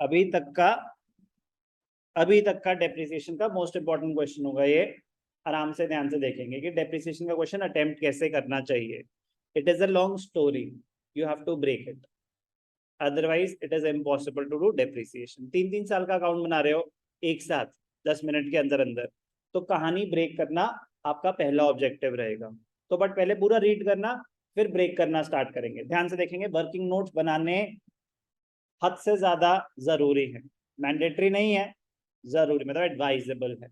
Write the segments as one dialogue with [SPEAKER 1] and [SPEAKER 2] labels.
[SPEAKER 1] अभी तक का डेप्रिसिएशन का मोस्ट इंपॉर्टेंट क्वेश्चन होगा ये। आराम से ध्यान से देखेंगे कि डेप्रिसिएशन का क्वेश्चन अटेम्प्ट कैसे करना चाहिए। It is a long story, you have to break it, otherwise it is impossible to do depreciation. 3-3 साल का अकाउंट बना रहे हो एक साथ 10 मिनट के अंदर अंदर, तो कहानी ब्रेक करना आपका पहला ऑब्जेक्टिव रहेगा। तो बट पहले पूरा रीड करना, फिर ब्रेक करना स्टार्ट करेंगे। ध्यान से देखेंगे, वर्किंग नोट्स बनाने हद से ज्यादा जरूरी है, मैंडेटरी नहीं है, जरूरी मतलब एडवाइजेबल है।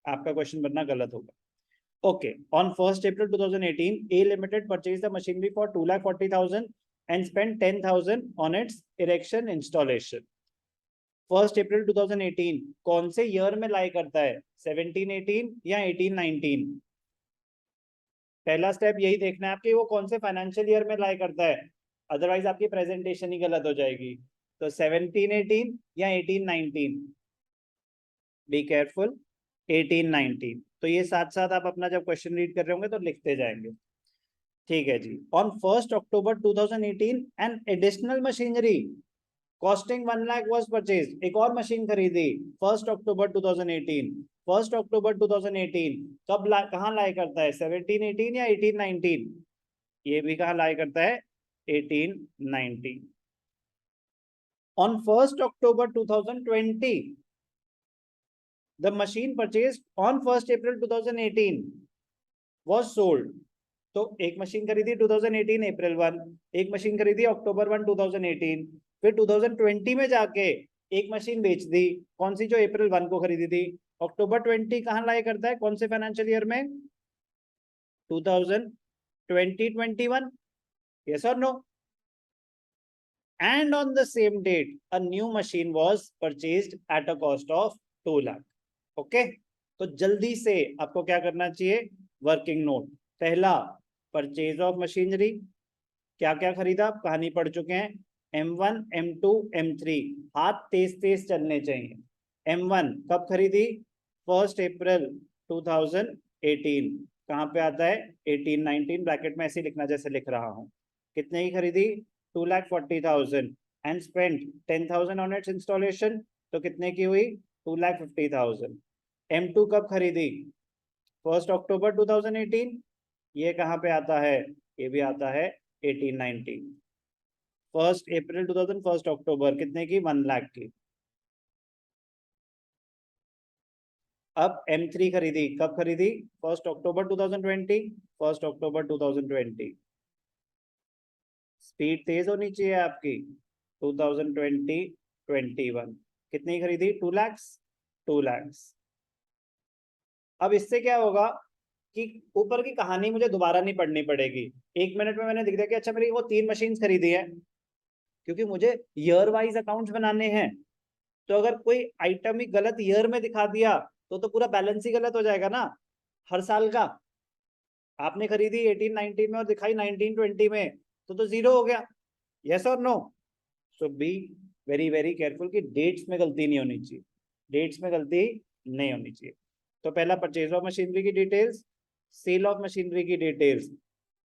[SPEAKER 1] आपका क्वेश्चन बनना गलत होगा। Okay, on 1st April 2018, A Limited purchased the machinery for 2,40,000 and spent 10,000 on its erection installation. 1st April 2018 कौन से ईयर में लाई करता है, 17-18 या 18-19? पहला स्टेप यही देखना है आपके, वो कौन से फाइनेंशियल ईयर में लाई करता है, अदरवाइज आपकी प्रेजेंटेशन ही गलत हो जाएगी। तो 17-18 या 18-19? Be careful, 18-19। तो ये साथ साथ आप अपना जब क्वेश्चन रीड कर रहे होंगे तो लिखते जाएंगे। ठीक है जी। On 1st October 2018 an additional machinery costing 1 lakh was purchase, एक और मशीन खरीदी 1st October 2018। 1st October 2018 कहाँ लाई करता है, 17-18 या 18-19? ये भी कहाँ लाई करता है, 18-19। On 1st October 2020 the machine purchased on 1st April 2018 was sold। तो एक मशीन खरीदी 2018 अप्रैल 1, एक मशीन खरीदी अक्टूबर 1 2018, फिर 2020 में जाके एक मशीन बेच दी, कौन सी, जो अप्रैल 1 को खरीदी थी। अक्टूबर 20 कहाँ लाई करता है, कौन से फाइनेंशियल ईयर में, 2020-21? yes or no? And on the same date a new machine was purchased at a cost of 2 lakh। Okay, तो जल्दी से आपको क्या करना चाहिए, वर्किंग नोट। पहला, परचेज ऑफ मशीनरी, क्या क्या खरीदा आप कहानी पढ़ चुके हैं, M1 M2 M3, हाथ तेज तेज चलने चाहिए। M1 कब खरीदी, 1st April 2018, कहाँ पे आता है, 18-19 ब्रैकेट में ऐसे लिखना जैसे लिख रहा हूँ। कितने की खरीदी, 2,40,000 and spent 10,000 on it's installation, तो कितने की हुई, 2,50,000। M2 कब खरीदी, 1st October 2018, ये कहाँ पे आता है, ये भी आता है 18-19। 1st April 2000 1st October कितने की, 1 लाख की। अब M3 खरीदी, कब खरीदी, 1st October 2020, 1st October 2020। Speed तेज होनी चाहिए आपकी, 2020-21 कितनी खरीदी, 2 lakhs, 2 lakhs। अब इससे क्या होगा कि ऊपर की कहानी मुझे दोबारा नहीं पढ़नी पड़ेगी, 1 मिनट में मैंने दिख दिया कि अच्छा मेरी वो 3 मशीन खरीदी है, क्योंकि मुझे ईयर वाइज अकाउंट्स बनाने हैं। तो अगर कोई आइटम ही गलत ईयर में दिखा दिया तो पूरा बैलेंस ही गलत हो जाएगा ना, हर साल का। आपने खरीदी 18-19 में और दिखाई 19-20 में, तो जीरो हो गया। यस और no? So be very very careful कि डेट्स में गलती नहीं होनी चाहिए, डेट्स में गलती नहीं होनी चाहिए। तो पहला, परचेज ऑफ मशीनरी की डिटेल्स, सेल ऑफ मशीनरी की डिटेल्स,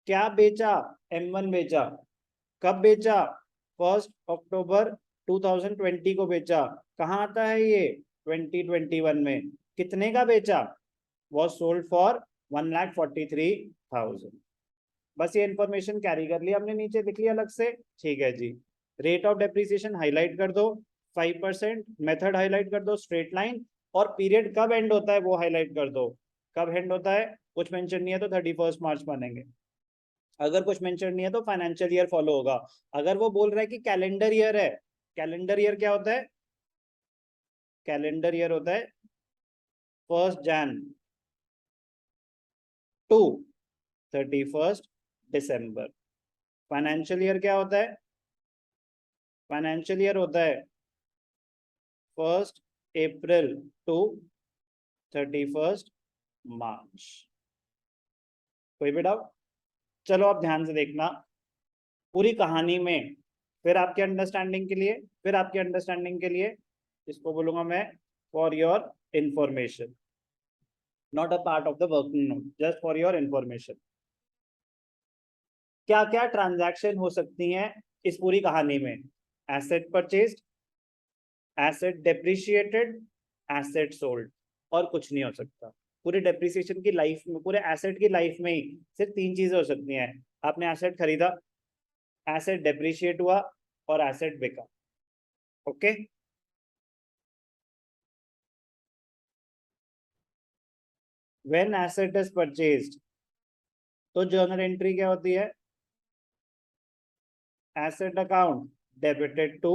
[SPEAKER 1] क्या बेचा, M1 बेचा, कब बेचा, 1st October 2020 को बेचा, कहाँ आता है ये, 2021 में, कितने का बेचा, was sold for 1,43,000। बस ये इंफॉर्मेशन कैरी कर लिया हमने, नीचे लिख लिया अलग से। ठीक है जी। रेट ऑफ डेप्रिसिएशन हाईलाइट कर दो, 5%, मेथड हाईलाइट कर दो, स्ट्रेट लाइन, और पीरियड कब एंड होता है वो हाईलाइट कर दो। कब एंड होता है, कुछ मेंशन नहीं है तो 31st मार्च मानेंगे, अगर कुछ मेंशन नहीं है तो फाइनेंशियल ईयर फॉलो होगा। अगर वो बोल रहा है कि कैलेंडर ईयर है, कैलेंडर ईयर क्या होता है, कैलेंडर ईयर होता है 1st Jan to 31st December। Financial year क्या होता है, फाइनेंशियल ईयर होता है 1st April to 31st March। कोई भी डाउट? चलो आप ध्यान से देखना पूरी कहानी में, फिर आपके अंडरस्टैंडिंग के लिए, इसको बोलूंगा मैं for your information, not a part of the working note, just for your information. क्या क्या ट्रांजैक्शन हो सकती हैं इस पूरी कहानी में, asset purchased, asset depreciated, asset sold, और कुछ नहीं हो सकता। पूरे डेप्रिसिएशन की लाइफ में, पूरे एसेट की लाइफ में ही सिर्फ 3 चीजें हो सकती हैं। आपने एसेट खरीदा, एसेट डेप्रिशिएट हुआ, और एसेट बिका। Okay, when asset is purchased, तो जर्नल एंट्री क्या होती है? Asset account debited to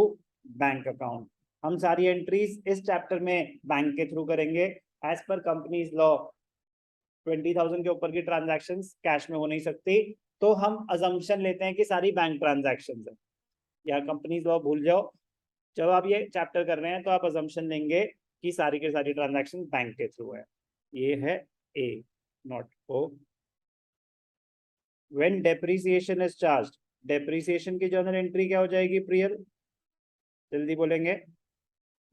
[SPEAKER 1] bank account. हम सारी एंट्रीज इस चैप्टर में बैंक के थ्रू करेंगे। एज पर कंपनीज लॉ 20,000 के ऊपर की ट्रांजैक्शन कैश में हो नहीं सकती, तो हम अजम्पशन लेते हैं कि सारी बैंक ट्रांजैक्शन है। या कंपनीज लॉ भूल जाओ, जब आप ये चैप्टर कर रहे हैं तो आप अजम्पशन लेंगे कि सारी के सारी ट्रांजैक्शन बैंक के थ्रू है। ये है A, not O. When depreciation is charged, depreciation की जर्नल एंट्री क्या हो जाएगी प्रियल? जल्दी बोलेंगे,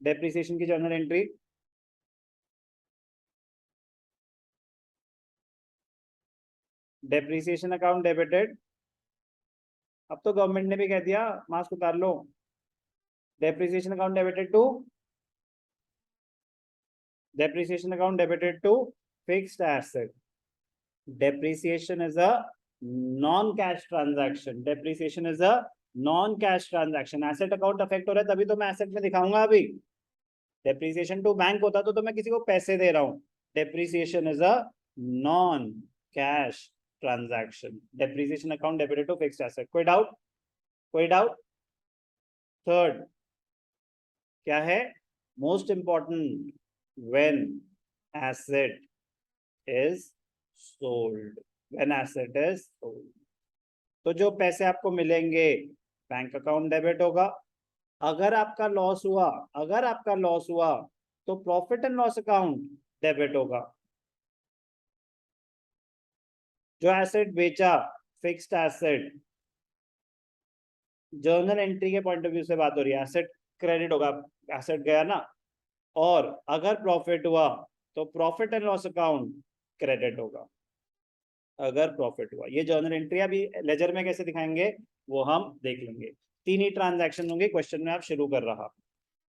[SPEAKER 1] डेप्रिसिएशन की journal entry. Depreciation account debited, अब तो गवर्नमेंट ने भी कह दिया, मास्क उतार लो। Depreciation account debited to, depreciation account debited to fixed asset. Depreciation is a non-cash transaction. Depreciation is a non-cash transaction. Asset account affect हो रहा है तभी तो मैं asset में दिखाऊंगा अभी। Depreciation to bank होता तो मैं किसी को पैसे दे रहा हूँ। Depreciation is a non-cash transaction. Depreciation account debited to fixed asset. कोई डाउट? कोई डाउट? थर्ड क्या है? Most important, when asset is sold, when asset is sold, तो जो पैसे आपको मिलेंगे बैंक अकाउंट डेबिट होगा। अगर आपका लॉस हुआ, अगर आपका लॉस हुआ तो profit and loss account debit होगा। जो एसेट बेचा, फिक्स्ड एसेट, जर्नल एंट्री के पॉइंट ऑफ व्यू से बात हो रही है, एसेट क्रेडिट होगा, एसेट गया ना। और अगर प्रॉफिट हुआ तो profit and loss account credit होगा, अगर प्रॉफिट हुआ। ये जर्नल एंट्री अभी लेजर में कैसे दिखाएंगे वो हम देख लेंगे। 3 ही ट्रांजैक्शन होंगे क्वेश्चन में, आप शुरू कर रहा।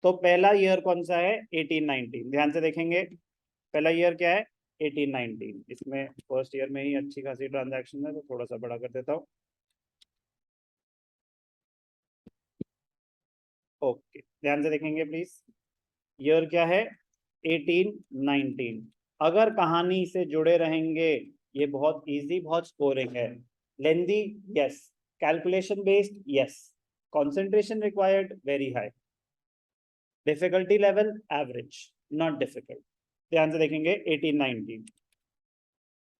[SPEAKER 1] तो पहला ईयर कौन सा है? 18-19, ध्यान से देखेंगे। पहला ईयर क्या है? 18-19। इसमें फर्स्ट ईयर में ही अच्छी खासी ट्रांजैक्शन है, तो थोड़ा सा बड़ा कर देता हूँ। ओके, ध्यान से देखेंगे प्लीज। ईयर क्या है? 18-19। अगर कहानी से जुड़े रहेंगे, ये बहुत इजी, बहुत स्कोरिंग है। Lengthy, yes. Calculation based, yes. Concentration required, very high. Difficulty level average, not difficult. ध्यान से देखेंगे 18-19।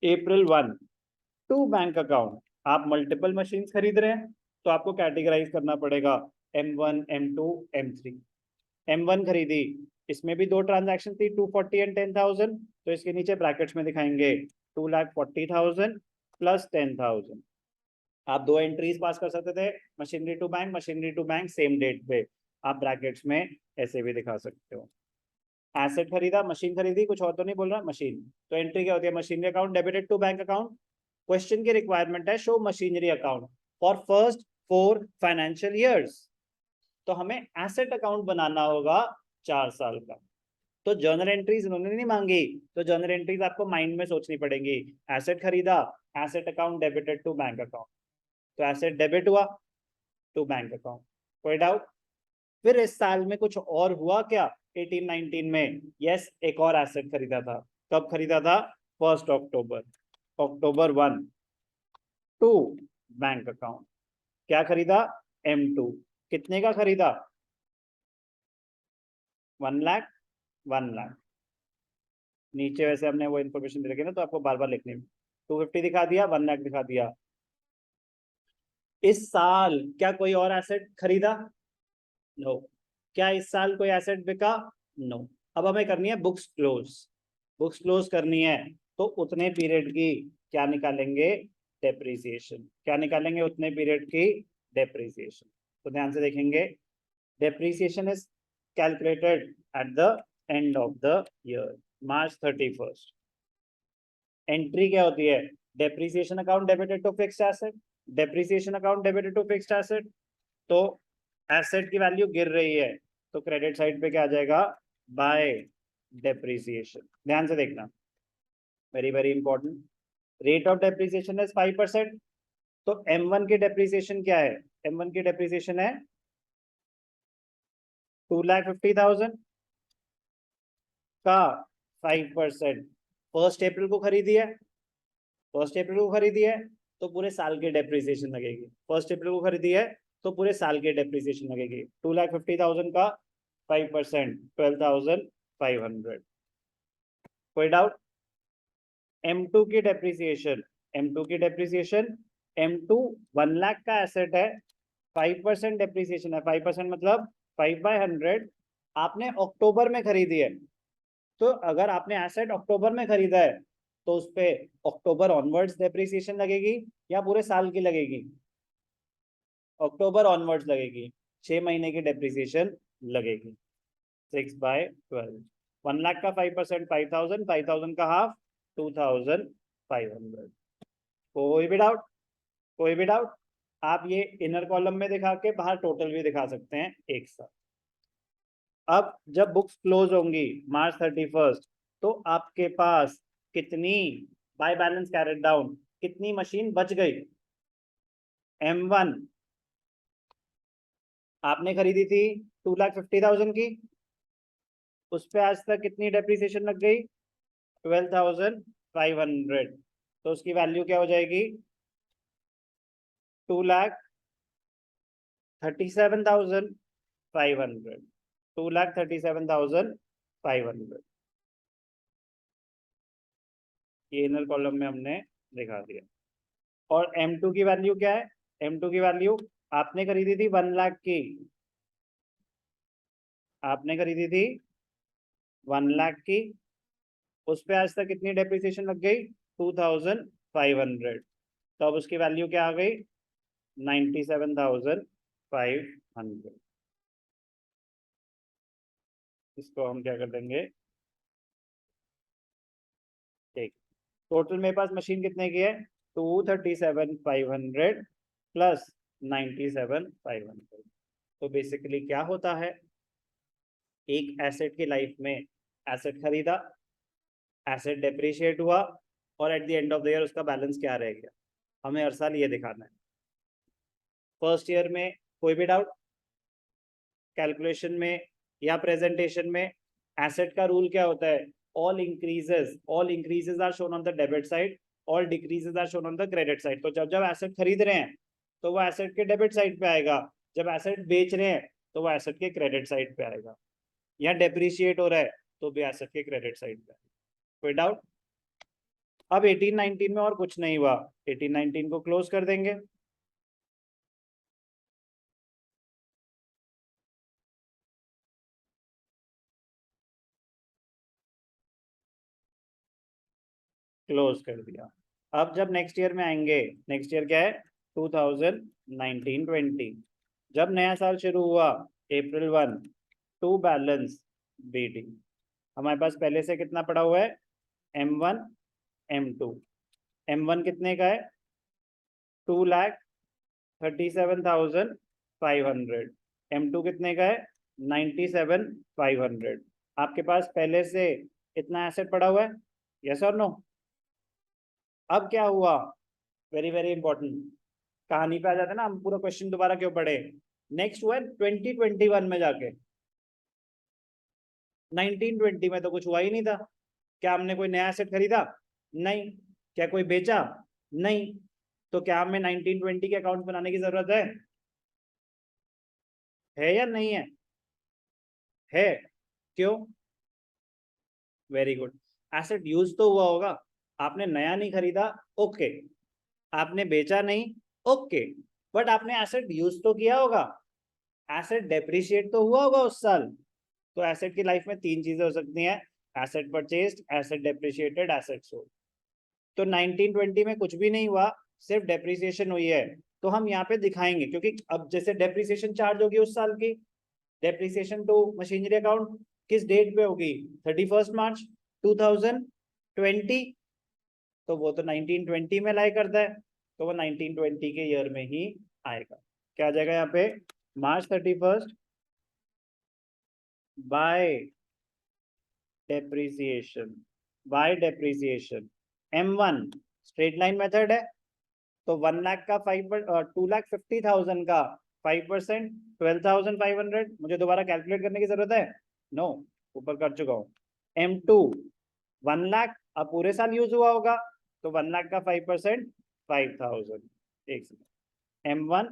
[SPEAKER 1] April 1 to bank account. आप मल्टीपल मशीन खरीद रहे हैं तो आपको कैटेगराइज करना पड़ेगा M1, M2, M3। M1 खरीदी, इसमें भी 2 ट्रांजैक्शन थी, 240 एंड 10,000, तो इसके नीचे ब्रैकेट्स में दिखाएंगे 2,40,000 प्लस 10,000। आप 2 एंट्रीज पास कर सकते थे, machinery to bank, machinery to bank same date पे। आप ब्रैकेट्स में ऐसे भी दिखा सकते हो। एसेट खरीदा, मशीन खरीदी, कुछ और तो नहीं बोल रहा, मशीन। तो एंट्री क्या होती है? Machinery account debited to bank account. Question की रिक्वायरमेंट है show machinery account for first 4 financial years. तो हमें एसेट अकाउंट बनाना होगा 4 साल का। तो जर्नल एंट्रीज उन्होंने नहीं मांगी, तो जर्नल एंट्रीज आपको माइंड में सोचनी पड़ेगी। एसेट खरीदा, asset account debited to bank account, तो एसेट डेबिट हुआ टू बैंक अकाउंट। कोई डाउट? फिर इस साल में कुछ और हुआ क्या? 18-19 में यस, एक और एसेट खरीदा था। कब खरीदा था? 1 अक्टूबर, October 1 टू बैंक अकाउंट। क्या खरीदा? M2। कितने का खरीदा? 1 लाख, 1 लाख। नीचे वैसे हमने वो इन्फॉर्मेशन दे रखी है ना, तो आपको बार बार लिखनी है। 250 दिखा दिया, 1 लाख दिखा दिया। इस साल क्या कोई और एसेट खरीदा? नो। क्या इस साल कोई एसेट बिका? नो। अब हमें करनी है बुक्स क्लोज। बुक्स क्लोज करनी है तो उतने पीरियड की क्या निकालेंगे? डेप्रिसिएशन। क्या निकालेंगे? उतने पीरियड की डेप्रिसिएशन। तो ध्यान से देखेंगे, depreciation is calculated at the end of the year, March 31st। Entry क्या होती है? Depreciation account debited to fixed asset, depreciation account debited to fixed asset. तो एसेट की वैल्यू गिर रही है, तो क्रेडिट साइड पे क्या आ जाएगा, बाय डेप्रिसिएशन। ध्यान से देखना, very very important. Rate of depreciation is 5%, तो M1 की डेप्रिसिएशन क्या है, M1 की डेप्रिसिएशन है 2,50,000 का 5%। 1 अप्रैल को खरीदी है, 1 अप्रैल को खरीदी है तो पूरे साल की डेप्रिसिएशन लगेगी। 1 अप्रैल को खरीदी है तो पूरे साल की डेप्रिसिएशन लगेगी। 2,50,000 का 5%, 12,500। कोई डाउट? M2 की डेप्रिसिएशन, M2 की डेप्रिसिएशन, M2 1 लाख का एसेट है, 5% डेप्रिसिएशन है। 5% मतलब 5/100। आपने अक्टूबर में खरीदी है, तो अगर आपने एसेट अक्टूबर में खरीदा है तो उस पे अक्टूबर ऑनवर्ड्स डेप्रिसिएशन लगेगी या पूरे साल की लगेगी, अक्टूबर ऑनवर्ड्स लगेगी, 6 महीने की डेप्रिसिएशन लगेगी। 6/12, 1 लाख का 5%, 5,000, 5,000 का हाफ 2,500। कोई भी डाउट? कोई भी डाउट? आप ये इनर कॉलम में दिखा के बाहर टोटल भी दिखा सकते हैं एक साथ। अब जब बुक्स क्लोज होंगी March 31, तो आपके पास कितनी बाय बैलेंस कैरेट डाउन, कितनी मशीन बच गई? M1 आपने खरीदी थी 2,50,000 की, उस पे आज तक कितनी डेप्रिसिएशन लग गई? 12,500। तो उसकी वैल्यू क्या हो जाएगी? 2,37,500, 2,37,500। ये इनर कॉलम में हमने दिखा दिया। और M2 की वैल्यू क्या है? M2 की वैल्यू आपने खरीदी थी 1 लाख की, आपने खरीदी थी 1 लाख की, उस पे आज तक कितनी डेप्रिसिएशन लग गई? 2,500। तो अब उसकी वैल्यू क्या आ गई? 97,500। इसको हम क्या कर देंगे, ठीक। टोटल मेरे पास मशीन कितने की है? 237,500 प्लस 97,500। तो बेसिकली क्या होता है, एक एसेट की लाइफ में एसेट खरीदा, एसेट डेप्रिशिएट हुआ, और eight the end of the year उसका बैलेंस क्या रह गया, हमें हर साल ये दिखाना है। फर्स्ट ईयर में कोई भी डाउट? कैलकुलेशन में या प्रेजेंटेशन में एसेट का रूल क्या होता है? All increases are shown on the debit side, all decreases are shown on the credit side. तो जब जब एसेट खरीद रहे हैं तो वो एसेट के डेबिट साइड पे आएगा, जब एसेट बेच रहे हैं तो वो एसेट के क्रेडिट साइड पे आएगा, या डेप्रिशिएट हो रहा है तो भी एसेट के क्रेडिट साइड पे आएगा। कोई डाउट? अब 18-19 में और कुछ नहीं हुआ, 18-19 को क्लोज कर देंगे। क्लोज कर दिया। अब जब नेक्स्ट ईयर में आएंगे, नेक्स्ट ईयर क्या है? 2019-20। जब नया साल शुरू हुआ April 1 टू बैलेंस BD, हमारे पास पहले से कितना पड़ा हुआ है? M1 M2। M1 कितने का है? 2,37,500। M2 कितने का है? 97,500। आपके पास पहले से इतना एसेट पड़ा हुआ है, यस और नो? अब क्या हुआ, वेरी वेरी इंपॉर्टेंट, कहानी पे आ जाते हैं ना हम, पूरा क्वेश्चन दोबारा क्यों पढ़े। नेक्स्ट हुआ 2021 में जाके, 1920 में तो कुछ हुआ ही नहीं था। क्या हमने कोई नया एसेट खरीदा? नहीं। क्या कोई बेचा? नहीं। तो क्या हमें 1920 के अकाउंट बनाने की जरूरत है या नहीं है? है। क्यों? Very good. एसेट यूज तो हुआ होगा, आपने नया नहीं खरीदा, ओके, आपने बेचा नहीं, ओके, बट आपने एसेट यूज तो किया होगा, एसेट डेप्रिशिएट तो हुआ होगा उस साल। तो एसेट की लाइफ में 3 चीजें हो सकती हैं, asset purchased, asset depreciated, asset sold. तो 1920 में कुछ भी नहीं हुआ, सिर्फ डेप्रिसिएशन हुई है। तो हम यहाँ पे दिखाएंगे, क्योंकि अब जैसे डेप्रिसिएशन चार्ज होगी उस साल की, डेप्रिसिएशन टू मशीनरी अकाउंट किस डेट पे होगी? 31 मार्च 2020। तो वो तो 1920 में लाई करता है, तो वो 1920 के ईयर में ही आएगा। क्या आ जाएगा यहाँ पे? March 31 bye depreciation, bye depreciation. M1 straight line method है, तो 1 लाख का 2,50,000 का 5%, 12,500। मुझे दोबारा कैलकुलेट करने की जरूरत है? नो, ऊपर कर चुका हूँ। M2 1 लाख, अब पूरे साल यूज हुआ होगा, तो 1 लाख का 5%, 5,000। एक सेकंड। M1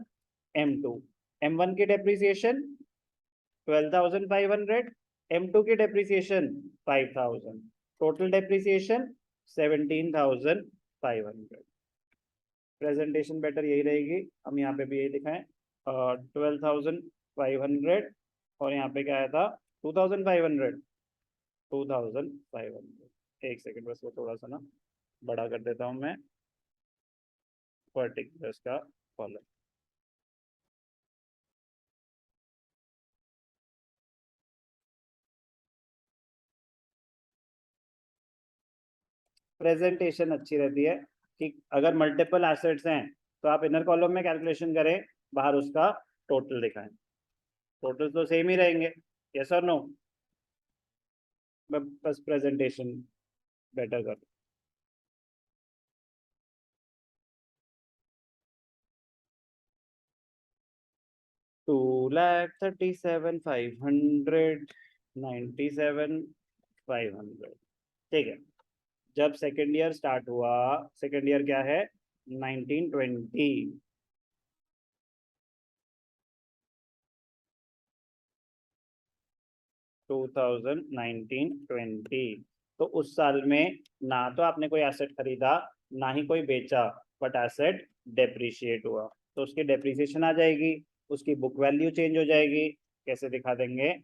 [SPEAKER 1] M2, M1 की डेप्रिसिएशन 12,500, M2 की depreciation 5,000, total depreciation 17,500। Presentation better यही रहेगी, हम यहाँ पे भी यही दिखाएं, 12,500 और यहाँ पे क्या आया था 2,500, 2,500। एक सेकंड, बस वो थोड़ा सा ना बड़ा कर देता हूँ मैं पर्टिकुलर्स का कॉलम। प्रेजेंटेशन अच्छी रहती है कि अगर मल्टीपल एसेट्स हैं तो आप इनर कॉलम में कैलकुलेशन करें, बाहर उसका टोटल दिखाएं, टोटल तो सेम ही रहेंगे। यस और नो? बस प्रेजेंटेशन बेटर कर। 2,37,500, 97,500। ठीक है। जब सेकेंड ईयर स्टार्ट हुआ, सेकेंड ईयर क्या है 1920, 2019-20, तो उस साल में ना तो आपने कोई एसेट खरीदा, ना ही कोई बेचा, बट एसेट डेप्रिशिएट हुआ, तो उसकी डेप्रिसिएशन आ जाएगी, उसकी बुक वैल्यू चेंज हो जाएगी। कैसे दिखा देंगे?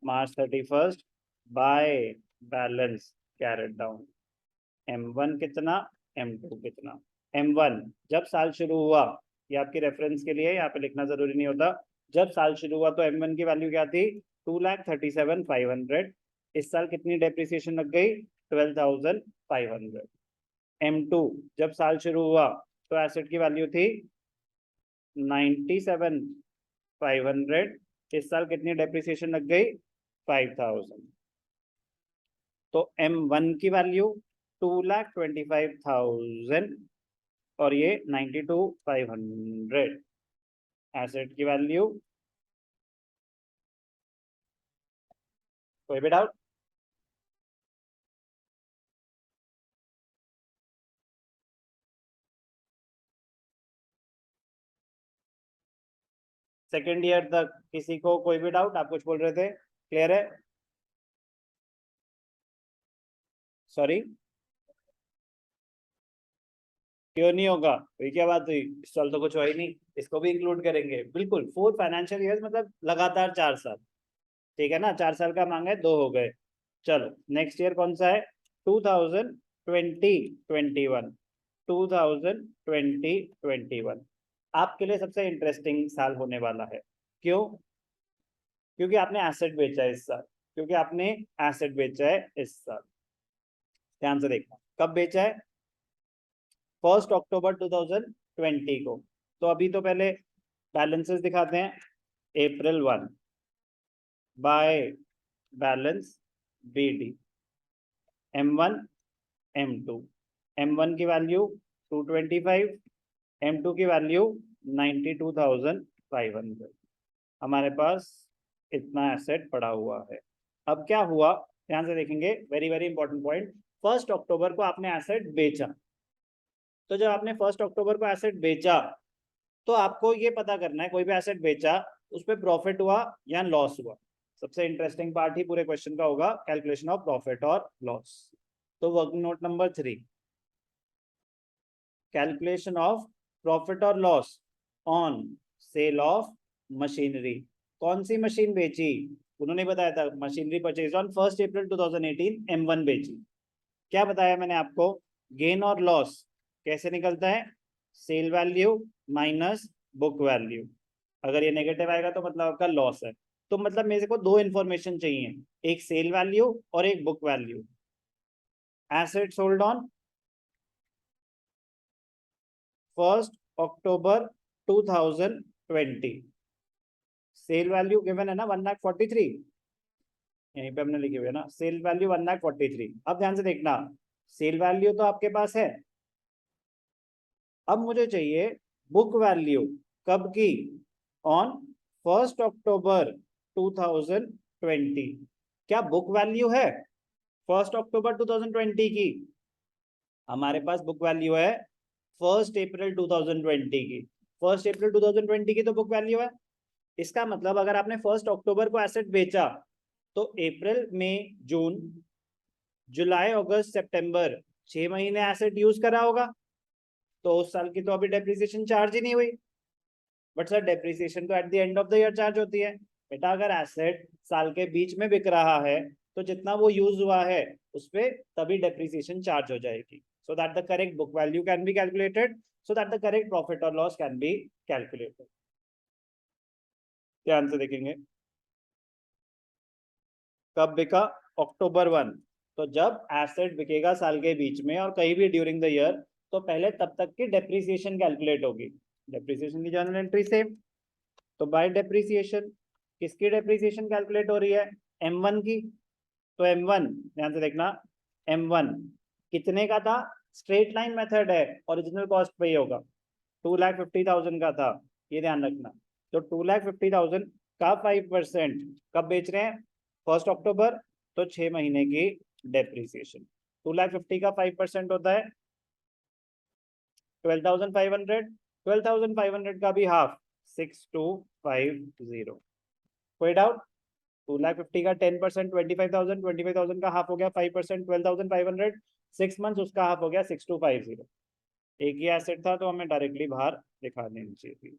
[SPEAKER 1] March 31st by balance carried down. M1 कितना, M2 कितना। M1 जब साल शुरू हुआ, ये आपके रेफरेंस के लिए यहाँ पे लिखना जरूरी नहीं होता, जब साल शुरू हुआ तो M1 की वैल्यू क्या थी 2,37,500। इस साल कितनी डेप्रिसिएशन लग गई 12,500। M2 जब साल शुरू हुआ तो एसेट की वैल्यू थी 97,500। इस साल कितनी डेप्रिसिएशन लग गई 5,000। तो M1 की वैल्यू 2,25,000 और ये 92,500। एसेट की वैल्यू, कोई भी डाउट? सेकेंड ईयर तक किसी को कोई भी डाउट? आप कुछ बोल रहे थे, क्लियर है? सॉरी, क्यों नहीं होगा? ये क्या बात हुई, इस साल तो कुछ हुआ ही नहीं, इसको भी इंक्लूड करेंगे बिल्कुल। 4 फाइनेंशियल ईयर्स मतलब लगातार 4 साल। ठीक है ना, 4 साल का मांगा है, 2 हो गए। चलो नेक्स्ट ईयर कौन सा है? 2020-21, 2020-21 आपके लिए सबसे इंटरेस्टिंग साल होने वाला है। क्यों? क्योंकि आपने एसेट बेचा है इस साल, क्योंकि आपने एसेट बेचा है इस साल। ध्यान से देखना, कब बेचा है? 1 अक्टूबर 2020 को। तो अभी तो पहले बैलेंसेस दिखाते हैं। April 1 by balance BD, M1 M2। M1 की वैल्यू 225, M2 की वैल्यू 92,500। हमारे पास इतना एसेट पड़ा हुआ है। अब क्या हुआ, ध्यान से देखेंगे, वेरी वेरी इंपॉर्टेंट पॉइंट। 1 अक्टूबर को आपने एसेट बेचा, तो जब आपने 1 अक्टूबर को एसेट बेचा तो आपको ये पता करना है, कोई भी एसेट बेचा उस पर प्रॉफिट हुआ या लॉस हुआ। सबसे इंटरेस्टिंग पार्ट ही पूरे क्वेश्चन का होगा, कैलकुलेशन ऑफ प्रॉफिट और लॉस। तो working note number 3, calculation of profit और loss on sale of machinery. कौन सी मशीन बेची? उन्होंने बताया था machinery purchase on 1 April 2018 M1 बेची। क्या बताया मैंने आपको? गेन और लॉस कैसे निकलता है? Sale value minus book value. अगर ये नेगेटिव आएगा तो मतलब आपका लॉस है। तो मतलब मेरे को दो इंफॉर्मेशन चाहिए, एक सेल वैल्यू और एक book value. Asset sold on 1 October 2020, sale value given है ना 1,43, यहीं पे हमने लिखे हुए है ना, सेल वैल्यू 1,43। अब ध्यान से देखना, सेल वैल्यू तो आपके पास है, अब मुझे चाहिए बुक वैल्यू कब की, ऑन 1 अक्टूबर 2020। क्या बुक वैल्यू है 1 अक्टूबर 2020 की? हमारे पास बुक वैल्यू है 1 अप्रैल 2020 की। 1 अप्रैल 2020 की तो बुक वैल्यू है। इसका मतलब अगर आपने 1 अक्टूबर को एसेट बेचा तो अप्रैल मई जून जुलाई अगस्त सितंबर 6 महीने एसेट यूज करा होगा, तो उस साल की तो अभी डेप्रिसिएशन चार्ज ही नहीं हुई। बट सर डेप्रिसिएशन तो eight the end of the year charge होती है। बेटा अगर एसेट साल के बीच में बिक रहा है तो जितना वो यूज हुआ है उस पे तभी डेप्रिसिएशन चार्ज हो जाएगी, so that the correct book value can be calculated, so that the correct profit or loss can be calculated। ध्यान से देखेंगे, कब बिका, अक्टूबर 1, तो जब एसेट बिकेगा साल के बीच में और कहीं भी ड्यूरिंग द ईयर, तो पहले तब तक की डेप्रिसिएशन कैलकुलेट होगी। डेप्रिसिएशन की जर्नल एंट्री से, तो बाय डेप्रिसिएशन किसकी डेप्रिसिएशन कैलकुलेट हो रही है, M1 की। तो M1 ध्यान से देखना, M1 कितने का था, स्ट्रेट लाइन मेथड है, ओरिजिनल कॉस्ट पे ही होगा, 2,50,000 का था, ये ध्यान रखना। तो 2,50,000 का 5% कब बेच रहे हैं, 1 अक्टूबर, तो 6 महीने की डेप्रिसिएशन। 2,50,000 का 5% होता है 12,500, 12,500 का भी हाफ 6,250। कोई डाउट? 2,50,000 का 10% 25,000, 25,000 का हाफ हो गया 5% 12,500, 6 मंथ्स उसका हाफ हो गया 6,250। एक ही एसेट था तो हमें डायरेक्टली बाहर दिखा देनी चाहिए थी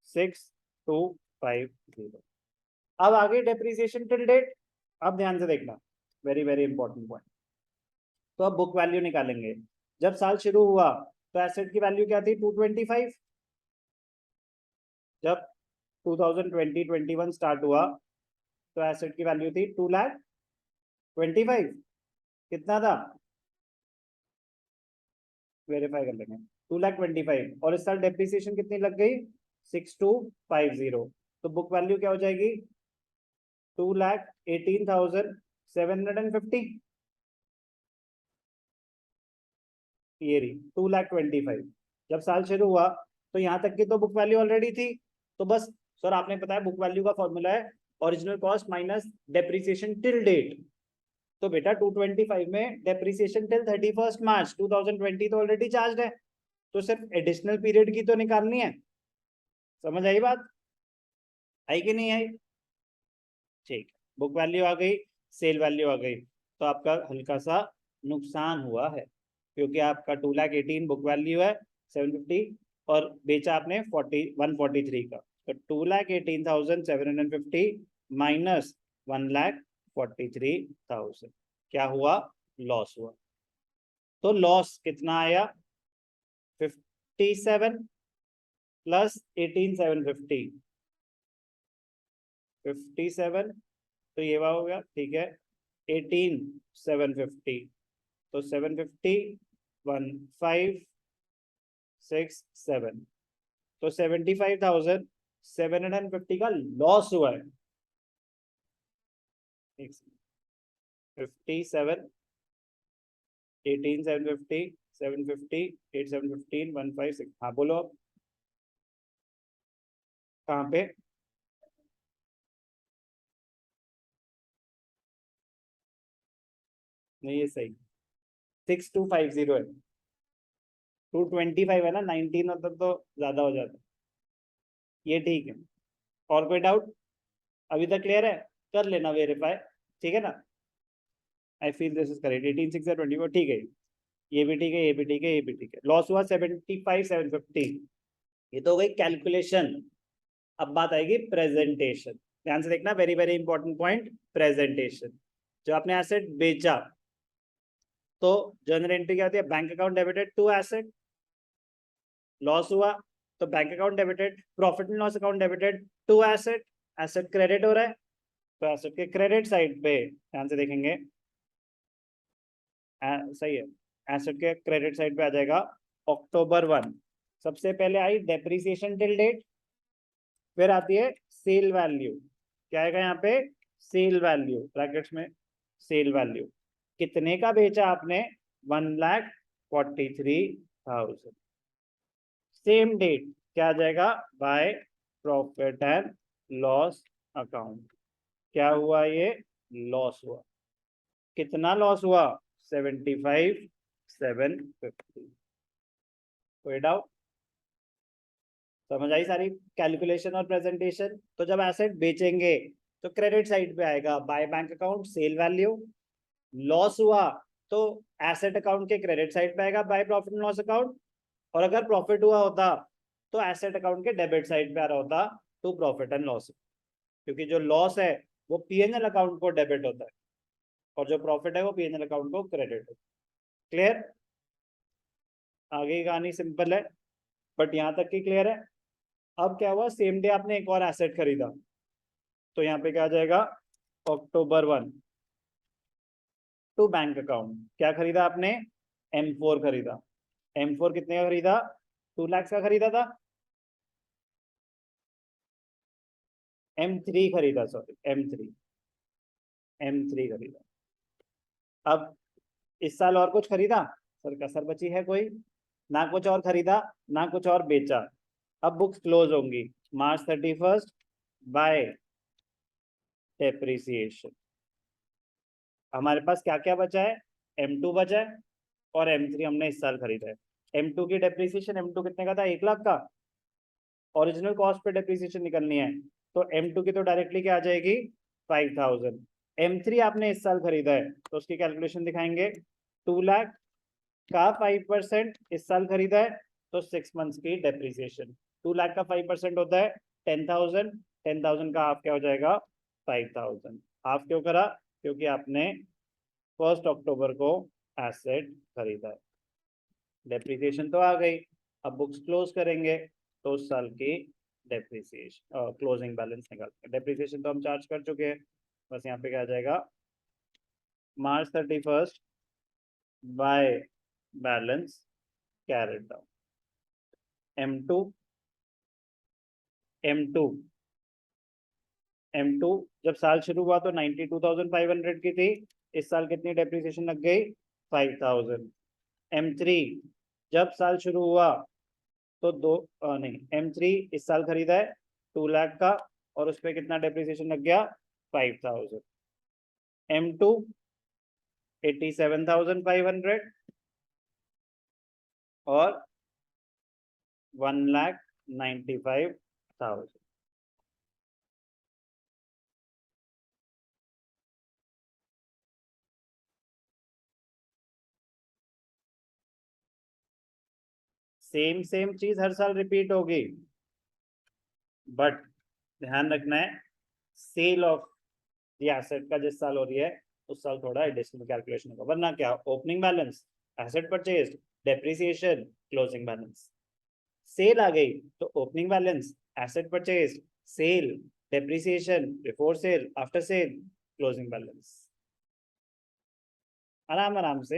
[SPEAKER 1] 6,250। अब आगे डेप्रिसिएशन टिल डेट। अब ध्यान से देखना, वेरी वेरी इंपॉर्टेंट पॉइंट। तो अब बुक वैल्यू निकालेंगे। जब साल शुरू हुआ तो एसेट की वैल्यू क्या थी, 225। जब 2020-21 स्टार्ट हुआ तो एसेट की वैल्यू थी 2,25,000। कितना था, वेरीफाई कर लेंगे, 2,25,000, और इस साल डेप्रिसिएशन कितनी लग गई, 6,250। तो बुक वैल्यू क्या हो जाएगी, 2,18,750। ये रही 2,25,000। जब साल शुरू हुआ तो यहाँ तक की तो बुक वैल्यू ऑलरेडी थी, तो बस सर आपने बताया बुक वैल्यू का फॉर्मूला है original cost minus depreciation till date. तो बेटा 225 में डेप्रिसिएशन टिल 31 मार्च 2020 तो ऑलरेडी चार्ज है, तो सिर्फ एडिशनल पीरियड की तो निकालनी है। समझ आई बात, आई कि नहीं आई? ठीक, बुक वैल्यू आ गई, सेल वैल्यू आ गई, तो आपका हल्का सा नुकसान हुआ है क्योंकि आपका 2,18,000 बुक वैल्यू है 750 और बेचा आपने 143 का, तो 2,18,750 माइनस 1,43,000 क्या हुआ, लॉस हुआ। तो लॉस कितना आया, 57 प्लस 18,750, 57, तो ये हुआ हो गया, ठीक है, 18,750, तो 750 1,567, तो 75,750 का लॉस हुआ है। 57 18,750 750 8,715 156, हाँ बोलो अब कहाँ पे, नहीं ये सही 6,250 है, 225 है ना, 19 होता तो ज्यादा हो जाता, ये ठीक है। और कोई डाउट अभी तक क्लियर है, कर लेना वेरीफाई, ठीक है ना। I feel this is correct, 18,624, ठीक है, ये भी ठीक है, ये भी ठीक है, ये भी ठीक है। लॉस हुआ 75,750, ये तो हो गई कैलकुलेशन। अब बात आएगी प्रेजेंटेशन, ध्यान से देखना, very very important point, presentation. जो आपने एसेट बेचा तो जर्नल एंट्री क्या होती है, bank account debited to asset, loss हुआ तो bank account debited, profit and loss account debited to asset, asset credit हो रहा है तो एसेट के क्रेडिट साइड पे ध्यान से देखेंगे, सही है, एसेट के क्रेडिट साइड पे आ जाएगा अक्टूबर 1, सबसे पहले आई डेप्रिसिएशन टिल डेट, फिर आती है सेल वैल्यू, क्या आएगा यहाँ पे, सेल वैल्यू ब्रैकेट्स में, सेल वैल्यू कितने का बेचा आपने, 1,43,000। सेम डेट क्या आ जाएगा, by profit and loss account. क्या हुआ, ये लॉस हुआ, कितना लॉस हुआ, 75,750। कोई डाउट, समझ आई सारी कैलकुलेशन और प्रेजेंटेशन। तो जब एसेट बेचेंगे तो क्रेडिट साइड पे आएगा by bank account cell value, loss हुआ तो एसेट अकाउंट के क्रेडिट साइड पे आएगा by profit and loss account, और अगर प्रॉफिट हुआ होता तो एसेट अकाउंट के डेबिट साइड पे आ रहा होता टू प्रॉफिट एंड लॉस, क्योंकि जो लॉस है वो पीएनएल अकाउंट को डेबिट होता है और जो प्रॉफिट है वो पीएनएल अकाउंट को क्रेडिट होता है। क्लियर, आगे की कहानी सिंपल है बट यहाँ तक की क्लियर है। अब क्या हुआ, सेम डे आपने एक और एसेट खरीदा, तो यहाँ पे क्या आ जाएगा, October 1 टू बैंक अकाउंट। क्या खरीदा आपने, M4 खरीदा। M4 कितने का खरीदा, 2 लाख का खरीदा था। M3 खरीदा, सॉरी M3 खरीदा। अब इस साल और कुछ खरीदा, सर कसर बची है कोई, ना कुछ और खरीदा ना कुछ और बेचा। अब बुक्स क्लोज होंगी March 31 बाय डेप्रिसिएशन। हमारे पास क्या क्या बचा है, M2 बचा है और M3 हमने इस साल खरीदा है। M2 की डेप्रिसिएशन, M2 कितने का था, 1 लाख का, ओरिजिनल कॉस्ट पे डेप्रिसिएशन निकलनी है तो M2 की तो डायरेक्टली क्या आ जाएगी, 5,000। M3 आपने इस साल खरीदा है तो उसकी कैलकुलेशन दिखाएंगे, 2 लाख का 5% इस साल खरीदा है तो 6 मंथ्स की डेप्रिसिएशन। 2 लाख का 5% होता है 10,000, 10,000 का हाफ क्या हो जाएगा, 5,000। हाफ क्यों करा, क्योंकि आपने 1 अक्टूबर को एसेट खरीदा है। डेप्रिसिएशन तो आ गई, अब बुक्स क्लोज करेंगे तो उस साल की डेप्रिसिएशन क्लोजिंग बैलेंस निकालते हैं। डेप्रिसिएशन तो हम चार्ज कर चुके हैं, बस यहाँ पे क्या आ जाएगा, March 31 by balance carried down. M2 M2 M2 जब साल शुरू हुआ तो 92,500 की थी, इस साल कितनी डेप्रिसिएशन लग गई, 5,000। M3 जब साल शुरू हुआ तो नहीं, M3 इस साल खरीदा है 2 लाख का और उस पर कितना डेप्रिसिएशन लग गया, 5,000। M2 87,500 और 1,95,000। सेम सेम चीज हर साल रिपीट होगी बट ध्यान रखना है, सेल ऑफ द एसेट का जिस साल हो रही है उस साल थोड़ा एडिशनल कैलकुलेशन होगा, वरना क्या, opening balance, asset purchase, depreciation, closing balance. Sale आ गई तो opening balance, asset purchase, sale, depreciation, before sale, after sale, closing balance. आराम आराम से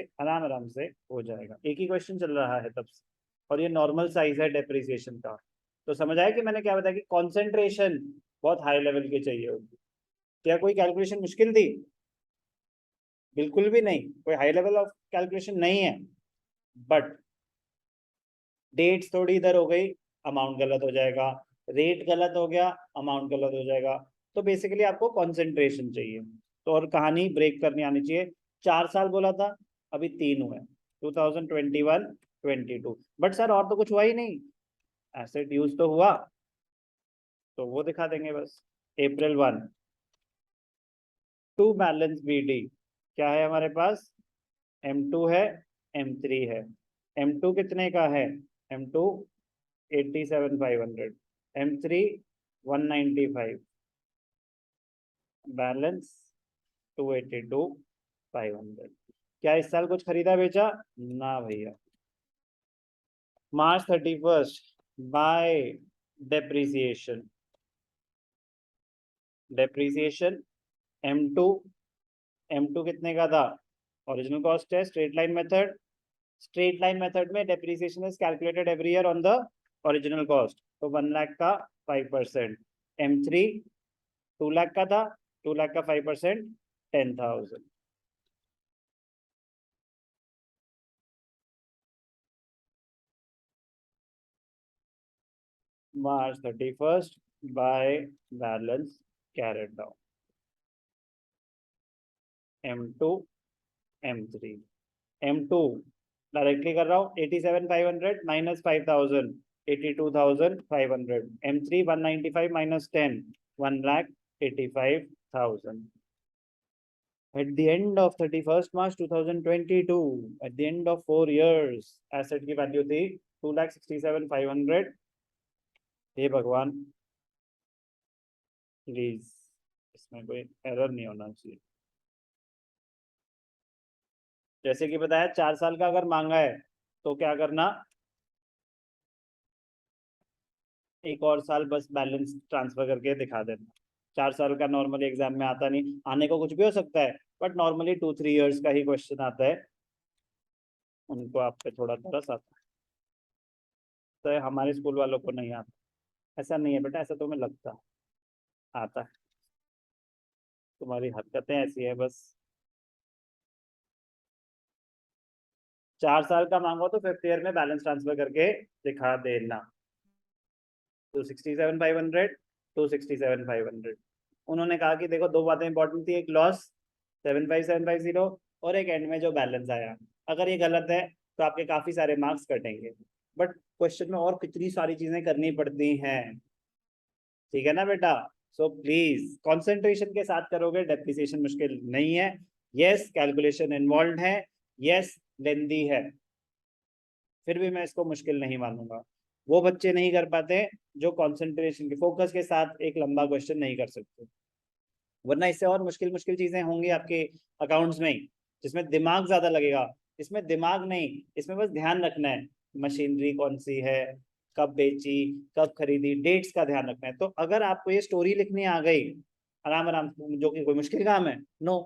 [SPEAKER 1] हो जाएगा, एक ही क्वेश्चन चल रहा है तब से, और ये नॉर्मल साइज है डेप्रिसिएशन का। तो समझ आया कि मैंने क्या बताया कि कंसंट्रेशन बहुत हाई लेवल की चाहिए होगी। क्या कोई कैलकुलेशन मुश्किल थी, बिल्कुल भी नहीं, कोई हाई लेवल ऑफ कैलकुलेशन नहीं है, बट डेट्स थोड़ी इधर हो गई, अमाउंट गलत हो जाएगा, रेट गलत हो गया, अमाउंट गलत हो जाएगा। तो बेसिकली आपको कंसंट्रेशन चाहिए, तो और कहानी ब्रेक करनी आनी चाहिए। 4 साल बोला था, अभी 3 हुए, 2021 22, बट सर और तो कुछ हुआ ही नहीं, एसेट यूज तो हुआ, तो वो दिखा देंगे बस। April 1 टू बैलेंस BD क्या है हमारे पास, M2 है, M3 है। M2 कितने का है, M2 87,500, M3 195, बैलेंस 282,500। क्या इस साल कुछ खरीदा बेचा, ना भैया। March 31 bye depreciation, depreciation M2 कितने का था, ओरिजिनल कॉस्ट है, straight line method, straight line method में depreciation is calculated every year on the original cost, तो 1 लाख का 5%, M3 2 लाख का था, 2 लाख का 5% 10,000। March 31st by balance carried down. M2 M3 M2 directly कर रहा हूँ 87,500 minus 5,000 82,500 M3 195 minus 10 1,85,000 at the end of 31st March 2022 at the end of 4 years asset की value थी 2,67,500। हे भगवान प्लीज इसमें कोई एरर नहीं होना चाहिए। जैसे कि बताया 4 साल का अगर मांगा है तो क्या करना, एक और साल बस बैलेंस ट्रांसफर करके दिखा देना। 4 साल का नॉर्मली एग्जाम में आता नहीं, आने को कुछ भी हो सकता है बट नॉर्मली 2-3 इयर्स का ही क्वेश्चन आता है, उनको आप पे थोड़ा तरस आता है, तो हमारे स्कूल वालों को नहीं आता। ऐसा नहीं है बेटा, ऐसा तुम्हें लगता आता है, तुम्हारी हरकतें ऐसी है बस। 4 साल का मांगो तो 5th ईयर में बैलेंस ट्रांसफर करके दिखा देना। 267,500 267,500। उन्होंने कहा कि देखो दो बातें इंपॉर्टेंट थी, एक लॉस 75,750 और एक एंड में जो बैलेंस आया। अगर ये गलत है तो आपके काफी सारे मार्क्स कटेंगे, बट क्वेश्चन में और कितनी सारी चीजें करनी पड़ती हैं, ठीक है ना बेटा। सो प्लीज कंसंट्रेशन के साथ करोगे, डेप्रिसिएशन मुश्किल नहीं है। यस कैलकुलेशन इन्वॉल्व है, यस लेंदी है, फिर भी मैं इसको मुश्किल नहीं मानूंगा। वो बच्चे नहीं कर पाते जो कंसंट्रेशन के फोकस के साथ एक लंबा क्वेश्चन नहीं कर सकते, वरना इससे और मुश्किल मुश्किल चीजें होंगी आपके अकाउंट्स में ही, जिसमें दिमाग ज्यादा लगेगा। इसमें दिमाग नहीं, इसमें बस ध्यान रखना है मशीनरी कौन सी है, कब बेची, कब खरीदी, डेट्स का ध्यान रखना है। तो अगर आपको ये स्टोरी लिखनी आ गई आराम आराम, जो कि कोई मुश्किल काम है नो,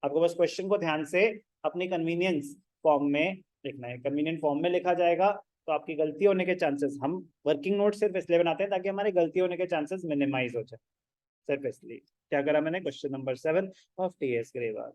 [SPEAKER 1] आपको बस क्वेश्चन को ध्यान से अपनी कन्वीनियंस फॉर्म में लिखना है, कन्वीनियंट फॉर्म में लिखा जाएगा तो आपकी गलती होने के चांसेस, हम वर्किंग नोट सिर्फ इसलिए बनाते हैं ताकि हमारी गलती होने के चांसेस मिनिमाइज हो जाए, सिर्फ इसलिए। क्या करा मैंने, question number 7 of TS Grewal.